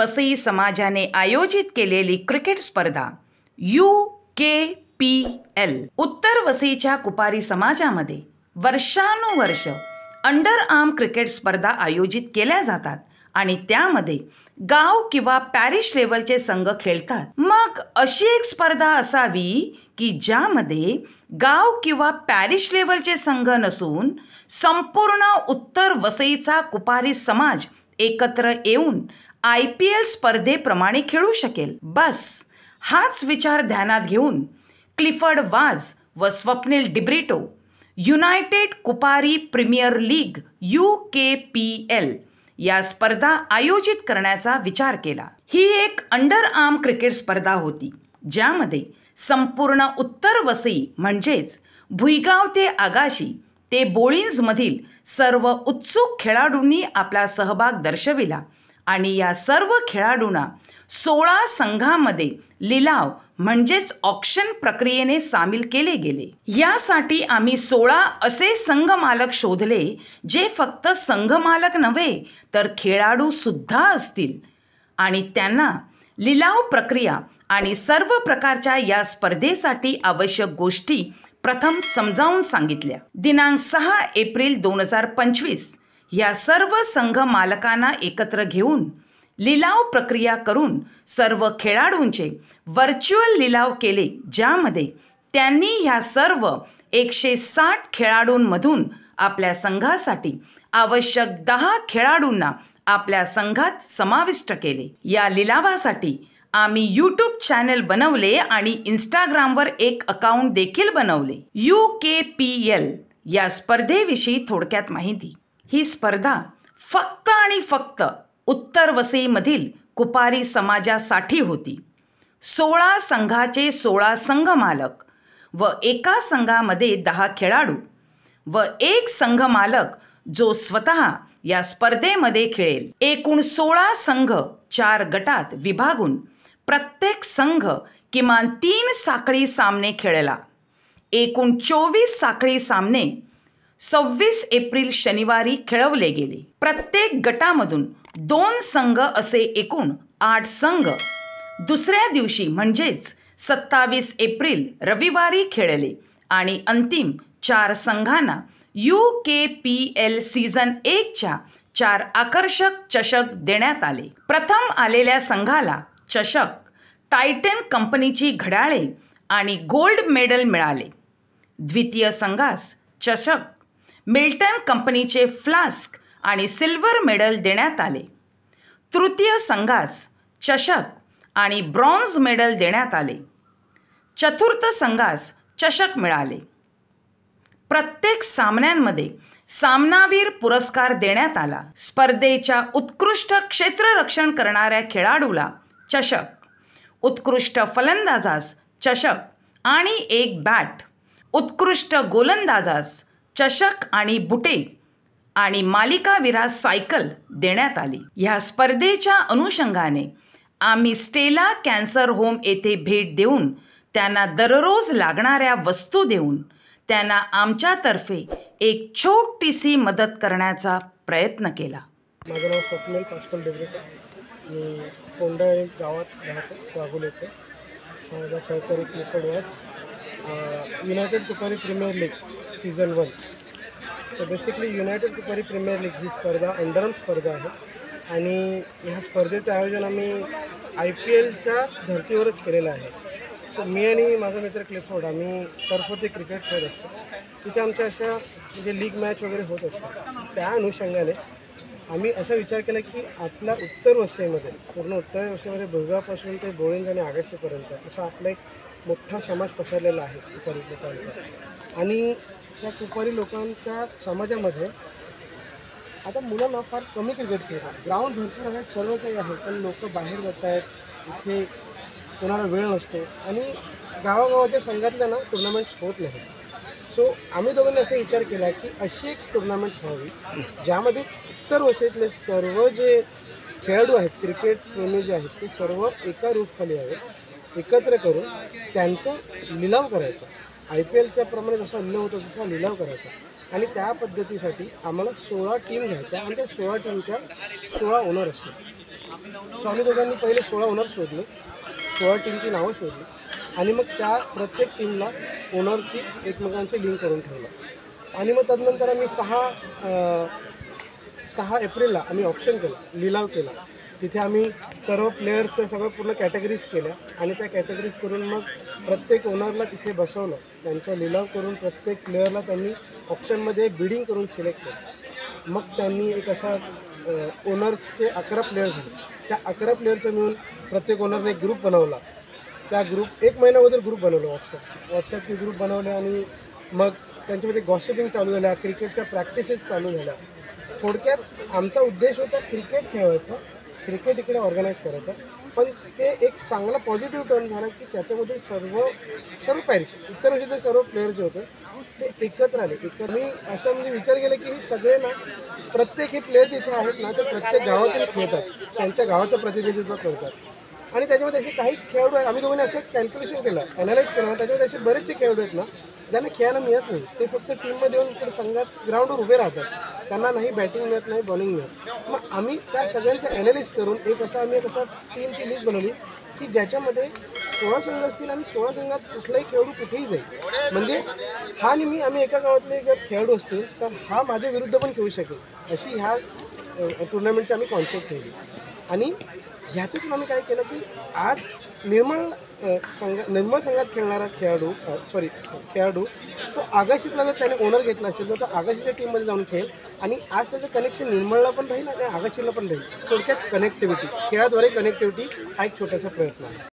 वसई समाजाने आयोजित केलेली क्रिकेट स्पर्धा UKPL उत्तर वसईच्या कुपारी समाजामध्ये वर्षानुवर्ष अंडर आर्म क्रिकेट स्पर्धा आयोजित केल्या जातात आणि त्यामध्ये गाव किंवा पॅरिश लेवलचे संघ खेळतात. मग अशी एक स्पर्धा असावी की ज्यामध्ये गाव किंवा पॅरिश लेवलचे संघ नसून संपूर्ण उत्तर वसईचा कुपारी समाज एकत्र येऊन IPL स्पर्धेप्रमाणे खेळू शकेल. बस हाच विचार ध्यानात घेऊन क्लिफर्ड वाज व Swapnil D'Britto United Kupari Premier League UKPL या स्पर्धा आयोजित करण्याचा विचार केला. ही एक अंडर आर्म क्रिकेट स्पर्धा होती ज्यामध्ये संपूर्ण उत्तर वसई म्हणजेच भुईगाव ते आगाशी ते बोळिंजमधील सर्व उत्सुक खेळाडूंनी आपला सहभाग दर्शविला आणि या सर्व खेळाडूंना 16 संघामध्ये लिलाव म्हणजेच ऑक्शन प्रक्रियेने सामील केले गेले. यासाठी आम्ही 16 असे संघ मालक शोधले जे फक्त संघ मालक नव्हे तर खेळाडू सुद्धा असतील आणि त्यांना लिलाव प्रक्रिया आणि सर्व प्रकारच्या या स्पर्धेसाठी आवश्यक गोष्टी प्रथम समजावून सांगितल्या. दिनांक 6 एप्रिल 2025 या सर्व संघ मालकांना एकत्र घेऊन लिलाव प्रक्रिया करून सर्व खेळाडूंचे व्हर्च्युअल लिलाव केले, ज्यामध्ये त्यांनी ह्या सर्व 160 खेळाडूंमधून आपल्या संघासाठी आवश्यक 10 खेळाडूंना आपल्या संघात समाविष्ट केले. या लिलावासाठी आम्ही YouTube चॅनल बनवले आणि Instagramवर एक अकाउंट देखील बनवले. UKPL या स्पर्धेविषयी थोडक्यात माहिती. ही स्पर्धा फक्त आणि फक्त उत्तर वसईमधील कुपारी समाजासाठी होती. 16 संघाचे 16 संघ मालक व एका संघामध्ये 10 खेळाडू व एक संघ मालक जो स्वतः या स्पर्धेमध्ये खेळेल. एकूण 16 संघ 4 गटात विभागून प्रत्येक संघ किमान 3 साखळी सामने खेळला. एकूण 24 साखळी सामने 26 एप्रिल शनिवारी खेळवले गेले. प्रत्येक गटामधून 2 संघ असे एकूण 8 संघ दुसऱ्या दिवशी म्हणजेच 27 एप्रिल रविवारी खेळले आणि अंतिम 4 संघांना UKPL सीझन 1च्या 4 आकर्षक चषक देण्यात आले. प्रथम आलेल्या संघाला चषक, टायटन कंपनीची घड्याळे आणि गोल्ड मेडल मिळाले. द्वितीय संघास चषक, मिल्टन कंपनीचे फ्लास्क आणि सिल्वर मेडल देण्यात आले. तृतीय संघास चषक आणि ब्रॉन्झ मेडल देण्यात आले. चतुर्थ संघास चषक मिळाले. प्रत्येक सामन्यांमध्ये सामनावीर पुरस्कार देण्यात आला. स्पर्धेच्या उत्कृष्ट क्षेत्ररक्षण करणाऱ्या खेळाडूला चषक, उत्कृष्ट फलंदाजास चषक आणि एक बॅट, उत्कृष्ट गोलंदाजास चषक आणि बुटे आणि मालिकावीरास सायकल देण्यात आली. ह्या स्पर्धेच्या अनुषंगाने आम्ही स्टेला कॅन्सर होम येथे भेट देऊन त्यांना दररोज लागणाऱ्या वस्तू देऊन त्यांना आमच्यातर्फे एक छोटीशी मदत करण्याचा प्रयत्न केला. माझं नाव स्वप्नील पासपोल डिब्रिटो. मी कोंडा गावात राहतो, वाघोल येथे. माझा सहकारी Clifford Vaz. United Kupari Premier League season 1. तर basically United Kupari Premier League ही स्पर्धा अंडरआर्म स्पर्धा आहे आणि ह्या स्पर्धेचं आयोजन आम्ही IPLच्या धर्तीवरच केलेलं आहे. सो मी आणि माझा मित्र क्लिफोर्ड आम्ही टर्फवरती क्रिकेट खेळत असतो. तिथे आमच्या अशा म्हणजे लीग मॅच वगैरे होत असतात. त्या अनुषंगाने आम्ही असा विचार केला की आपल्या उत्तर वसईमध्ये, पूर्ण उत्तर वसईमध्ये भुईगावपासून ते बोळिंज आणि आगाशीपर्यंत असा आपला एक मोठा समाज पसरलेला आहे कुपारी लोकांचा. आणि त्या कुपारी लोकांच्या समाजामध्ये आता मुलांना फार कमी क्रिकेट खेळतात. ग्राउंड भरपूर आहे, सर्व काही आहे, पण लोक बाहेर जात आहेत, इथे कोणाला वेळ नसतो आणि गावागावाच्या संघातल्या ना टुर्नामेंट्स होत नाही. सो आम्ही दोघांनी असा विचार केला की अशी एक टुर्नामेंट व्हावी ज्यामध्ये उत्तर वसईतले सर्व जे खेळाडू आहेत, क्रिकेट प्रेमी जे आहेत, ते सर्व एका रूफखाली आहेत, एकत्र करून त्यांचा लिलाव करायचा. IPLच्या प्रमाणे जसा लिलाव होतो तसा लिलाव करायचा आणि त्या पद्धतीसाठी आम्हाला 16 टीम घ्यायच्या आणि त्या 16 टीमच्या 16 ओनर असतात. सो आम्ही दोघांनी पहिले 16 ओनर शोधले, 16 टीमची नावं शोधली आणि मग त्या प्रत्येक टीमला ओनरची एकमेकांची लिंक करून ठेवलं आणि मग त्यानंतर आम्ही 6 एप्रिलला आम्ही ऑप्शन केलं, लिलाव केला. तिथे आम्ही सर्व प्लेयर्सचं सगळं पूर्ण कॅटेगरीज केल्या आणि त्या कॅटेगरीज करून मग प्रत्येक ओनरला तिथे बसवलं. त्यांचा लिलाव करून प्रत्येक प्लेयरला त्यांनी ऑप्शनमध्ये बिडिंग करून सिलेक्ट केलं. मग त्यांनी एक असा ओनरचे 11 प्लेयर्स झाले. त्या 11 प्लेयरचं मिळून प्रत्येक ओनरने एक ग्रुप बनवला. त्या ग्रुप 1 महिन्यामध्ये ग्रुप बनवलं, व्हॉट्सॲपचे ग्रुप बनवले आणि मग त्यांच्यामध्ये गॉसिपिंग चालू झाल्या, क्रिकेटच्या प्रॅक्टिसेस चालू झाल्या. थोडक्यात आमचा उद्देश होता क्रिकेट खेळायचा, क्रिकेट इकडे ऑर्गनाईज करायचा, पण ते एक चांगला पॉझिटिव्ह टर्न झाला की त्याच्यामधून सर्व पॅरिश इतर म्हणजे सर्व प्लेयर जे होते ते एकत्र आले. मी असं म्हणजे विचार केला की हे सगळे ना प्रत्येक हे प्लेयर तिथे आहेत ना ते प्रत्येक गावातून खेळतात, त्यांच्या गावाचं प्रतिनिधित्व करतात आणि त्याच्यामध्ये असे काही खेळाडू आहेत. आम्ही दोघांनी असं कॅल्क्युलेशन केलं, ॲनालाइज केलं, त्याच्यामध्ये असे बरेचसे खेळाडू आहेत ना ज्यांना खेळायला मिळत नाही. ते फक्त टीममध्ये येऊन इकडे संघात ग्राउंडवर उभे राहतात, त्यांना नाही बॅटिंग मिळत, नाही बॉलिंग मिळत. मग आम्ही त्या सगळ्यांचं ॲनालिस करून एक टीमची लिस्ट बनवली की ज्याच्यामध्ये 16 संघ असतील आणि 16 संघात कुठलाही खेळाडू कुठेही जाईल. म्हणजे हा आणि आम्ही एका गावातले जर खेळाडू असतील तर हा माझ्या विरुद्ध पण खेळू शकेल, अशी ह्या टुर्नामेंटची आम्ही कॉन्सेप्ट ठेवली. आणि ह्यातून आम्ही काय केलं की आज निर्मळ संघात खेळणारा खेळाडू तो आगाशीतला जर त्याने ओनर घेतला असेल तर तो आगाशीच्या टीममध्ये जाऊन खेळ आणि आज त्याचं कनेक्शन निर्मळला पण राहील आणि आगाशीला पण राहील. थोडक्यात कनेक्टिव्हिटी, खेळाद्वारे कनेक्टिव्हिटी हा एक छोटासा प्रयत्न आहे.